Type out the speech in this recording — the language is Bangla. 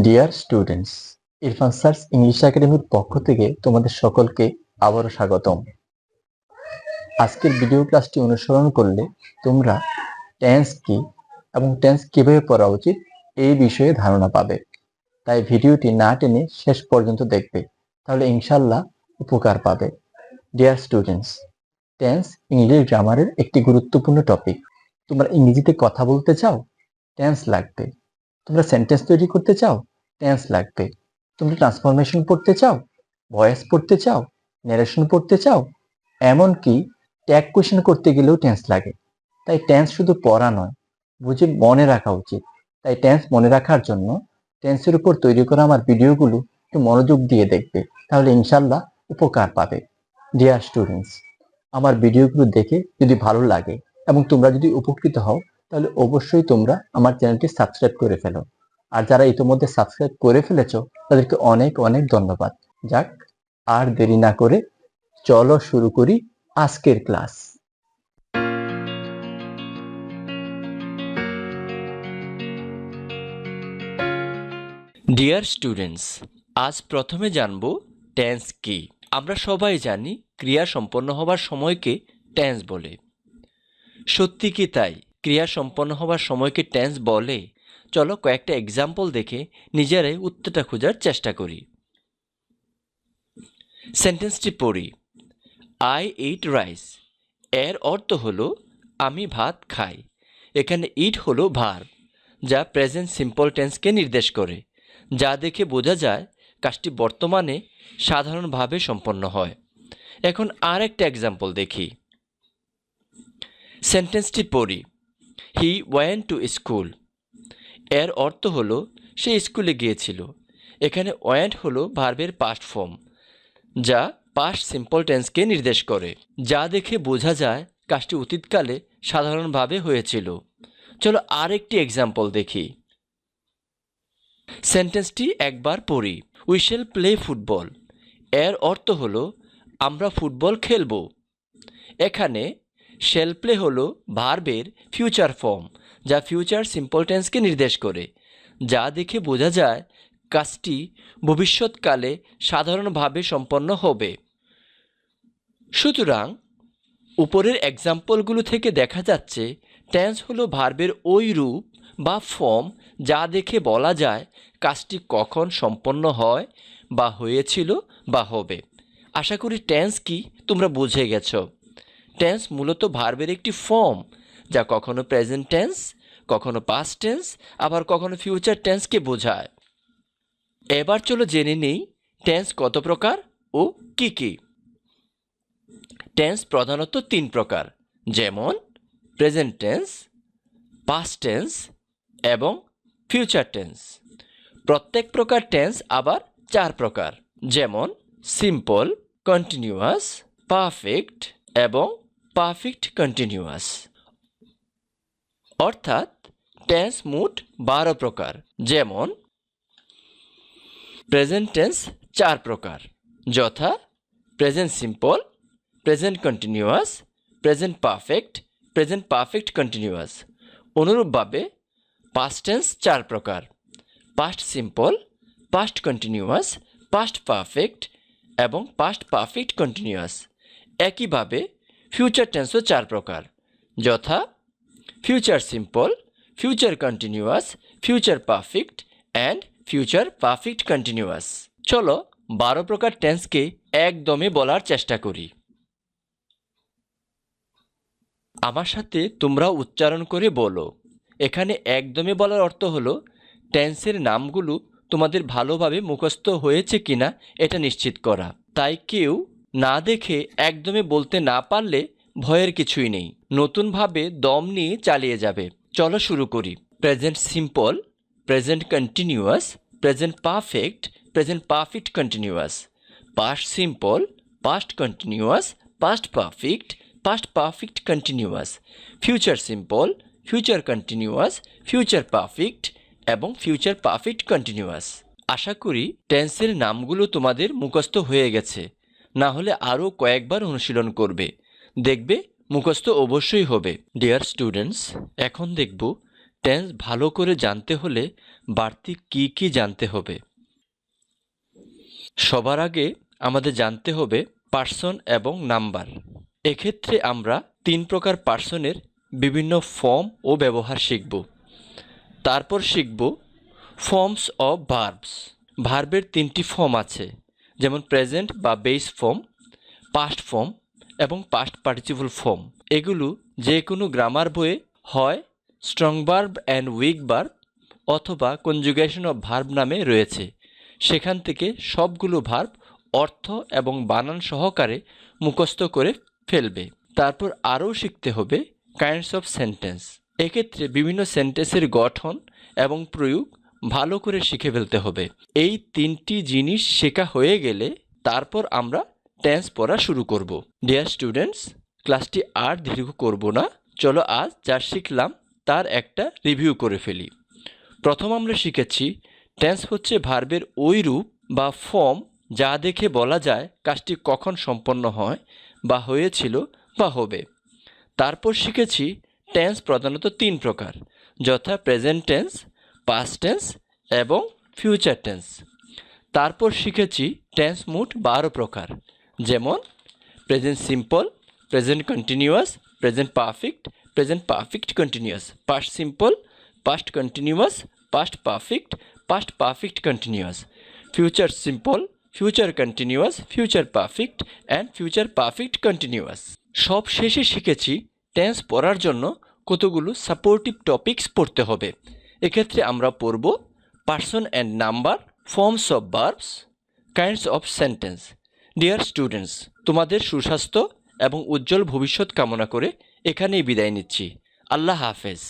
ডিয়ার স্টুডেন্টস, ইরফান স্যারস ইংলিশ একাডেমির পক্ষ থেকে তোমাদের সকলকে আবারও স্বাগতম। আজকের ভিডিও ক্লাসটি অনুসরণ করলে তোমরা টেন্স কি এবং টেন্স কিভাবে পড়া উচিত এই বিষয়ে ধারণা পাবে। তাই ভিডিওটি না টেনে শেষ পর্যন্ত দেখবে, তাহলে ইনশাল্লাহ উপকার পাবে। ডিয়ার স্টুডেন্টস, টেন্স ইংলিশ গ্রামারের একটি গুরুত্বপূর্ণ টপিক। তোমরা ইংরেজিতে কথা বলতে চাও, টেন্স লাগবে। তোমরা সেন্টেন্স তৈরি করতে চাও, টেন্স লাগবে। তোমরা ট্রান্সফরমেশন পড়তে চাও, ভয়েস পড়তে চাও, ন্যারেশন পড়তে চাও, এমনকি ট্যাগ কোয়েশ্চেন করতে গেলেও টেন্স লাগে। তাই টেন্স শুধু পড়া নয়, বুঝে মনে রাখা উচিত। তাই টেন্স মনে রাখার জন্য টেন্সের উপর তৈরি করা আমার ভিডিওগুলো একটু মনোযোগ দিয়ে দেখবে, তাহলে ইনশাল্লাহ উপকার পাবে। ডিয়ার স্টুডেন্টস, আমার ভিডিওগুলো দেখে যদি ভালো লাগে এবং তোমরা যদি উপকৃত হও, তাহলে অবশ্যই তোমরা আমার চ্যানেলটি সাবস্ক্রাইব করে ফেলো। আর যারা ইতিমধ্যে সাবস্ক্রাইব করে ফেলেছো তাদেরকে অনেক অনেক ধন্যবাদ। যাক, আর দেরি না করে চলো শুরু করি আজকের ক্লাস। ডিয়ার স্টুডেন্টস, আজ প্রথমে জানব টেন্স কি। আমরা সবাই জানি ক্রিয়া সম্পন্ন হবার সময়কে টেন্স বলে। সত্যি কি তাই? ক্রিয়া সম্পন্ন হবার সময়কে টেন্স বলে? চলো কয়েকটা এক্সাম্পল দেখে নিজেরাই উত্তরটা খোঁজার চেষ্টা করি। সেন্টেন্সটি পড়ি। I eat rice. এর অর্থ হলো আমি ভাত খাই। এখানে ইট হলো ভার্ব, যা প্রেজেন্ট সিম্পল টেন্সকে নির্দেশ করে, যা দেখে বোঝা যায় কাজটি বর্তমানে সাধারণভাবে সম্পন্ন হয়। এখন আর একটা এক্সাম্পল দেখি। সেন্টেন্সটি পড়ি। He went to school. এর অর্থ হলো সে স্কুলে গিয়েছিল। এখানে ওয়েন্ট হলো ভার্বের পাস্ট ফর্ম, যা পাস্ট সিম্পল টেন্সকে নির্দেশ করে, যা দেখে বোঝা যায় কাজটি অতীতকালে সাধারণভাবে হয়েছিল। চলো আরেকটি এক্সাম্পল দেখি। সেন্টেন্সটি একবার পড়ি। We shall play football. এর অর্থ হলো আমরা ফুটবল খেলব। এখানে শ্যাল প্লে হলো ভার্বের ফিউচার ফর্ম, যা ফিউচার সিম্পল টেন্সকে নির্দেশ করে, যা দেখে বোঝা যায় কাজটি ভবিষ্যৎকালে সাধারণভাবে সম্পন্ন হবে। সুতরাং উপরের এক্সাম্পলগুলো থেকে দেখা যাচ্ছে টেন্স হলো ভার্বের ওই রূপ বা ফর্ম যা দেখে বলা যায় কাজটি কখন সম্পন্ন হয় বা হয়েছিল বা হবে। আশা করি টেন্স কি তোমরা বুঝে গেছো। টেন্স মূলত ভার্বের একটি ফর্ম, যা কখনো প্রেজেন্ট টেন্স, কখনো পাস্ট টেন্স, আবার কখনো ফিউচার টেন্সকে বোঝায়। এবার চলো জেনে নেই টেন্স কত প্রকার ও কি কি। টেন্স প্রধানত তিন প্রকার, যেমন প্রেজেন্ট টেন্স, পাস্ট টেন্স এবং ফিউচার টেন্স। প্রত্যেক প্রকার টেন্স আবার চার প্রকার, যেমন সিম্পল, কন্টিনিউয়াস, পারফেক্ট এবং পারফেক্ট কন্টিনিউয়াস। অর্থাৎ টেন্স মোট 12 প্রকার, যেমন প্রেজেন্ট টেন্স 4 প্রকার, যথা present simple, present continuous, present perfect, present perfect continuous. অনুরূপভাবে পাস্ট টেন্স 4 প্রকার, past simple, past continuous, past perfect এবং পাস্ট পারফেক্ট কন্টিনিউয়াস। একইভাবে ফিউচার টেন্সও 4 প্রকার, যথা future simple, future continuous, future perfect and future perfect continuous. চলো 12 প্রকার টেন্সকে একদমে বলার চেষ্টা করি। আমার সাথে তোমরা উচ্চারণ করে বলো। এখানে একদমে বলার অর্থ হলো টেন্সের নামগুলো তোমাদের ভালোভাবে মুখস্থ হয়েছে কিনা এটা নিশ্চিত করা। তাই কেউ না দেখে একদমে বলতে না পারলে ভয়ের কিছুই নেই, নতুনভাবে দম নিয়ে চালিয়ে যাবে। চলো শুরু করি। Present simple, present continuous, present perfect, present perfect continuous, past simple, past continuous, past perfect, past perfect continuous, future simple, future continuous, future perfect এবং ফিউচার পারফেক্ট কন্টিনিউয়াস। আশা করি টেন্সের নামগুলো তোমাদের মুখস্থ হয়ে গেছে। না হলে আরও কয়েকবার অনুশীলন করবে, দেখবে মুখস্থ অবশ্যই হবে। ডিয়ার স্টুডেন্টস, এখন দেখব টেন্স ভালো করে জানতে হলে বাড়তি কি কি জানতে হবে? সবার আগে আমাদের জানতে হবে পার্সন এবং নাম্বার। এক্ষেত্রে আমরা 3 প্রকার পার্সনের বিভিন্ন ফর্ম ও ব্যবহার শিখব। তারপর শিখব ফর্মস অফ ভার্বস। ভার্বের 3টি ফর্ম আছে, যেমন প্রেজেন্ট বা বেস ফর্ম, পাস্ট ফর্ম এবং পাস্ট পার্টিসিপল ফর্ম। এগুলো যে কোনো গ্রামার বইয়ে হয় strong verb and weak verb অথবা কনজুগেশন অফ ভার্ব নামে রয়েছে। সেখান থেকে সবগুলো ভার্ব অর্থ এবং বানান সহকারে মুখস্থ করে ফেলবে। তারপর আরও শিখতে হবে কাইন্ডস অফ সেন্টেন্স। এক্ষেত্রে বিভিন্ন সেন্টেন্সের গঠন এবং প্রয়োগ ভালো করে শিখে ফেলতে হবে। এই 3টি জিনিস শেখা হয়ে গেলে তারপর আমরা টেন্স পড়া শুরু করব। ডিয়ার স্টুডেন্টস, ক্লাসটি আর দীর্ঘ করব না, চলো আজ যা শিখলাম তার একটা রিভিউ করে ফেলি। প্রথম আমরা শিখেছি টেন্স হচ্ছে ভার্বের ওই রূপ বা ফর্ম যা দেখে বলা যায় কাজটি কখন সম্পন্ন হয় বা হয়েছিল বা হবে। তারপর শিখেছি টেন্স প্রধানত 3 প্রকার, যথা প্রেজেন্ট টেন্স, পাস্ট টেন্স এবং ফিউচার টেন্স। তারপর শিখেছি টেন্স মোট 12 প্রকার, যেমন present simple, present continuous, present perfect continuous, past simple, past continuous, past perfect continuous, future simple, future continuous, future perfect and future perfect continuous. সব শেষে শিখেছি টেন্স পড়ার জন্য কতগুলো সাপোর্টিভ টপিকস পড়তে হবে। এক্ষেত্রে আমরা পড়ব person and number, forms of verbs, kinds of sentence. Dear students, তোমাদের সুস্বাস্থ্য এবং উজ্জ্বল ভবিষ্যৎ কামনা করে এখানেই বিদায় নিচ্ছি। আল্লাহ হাফেজ।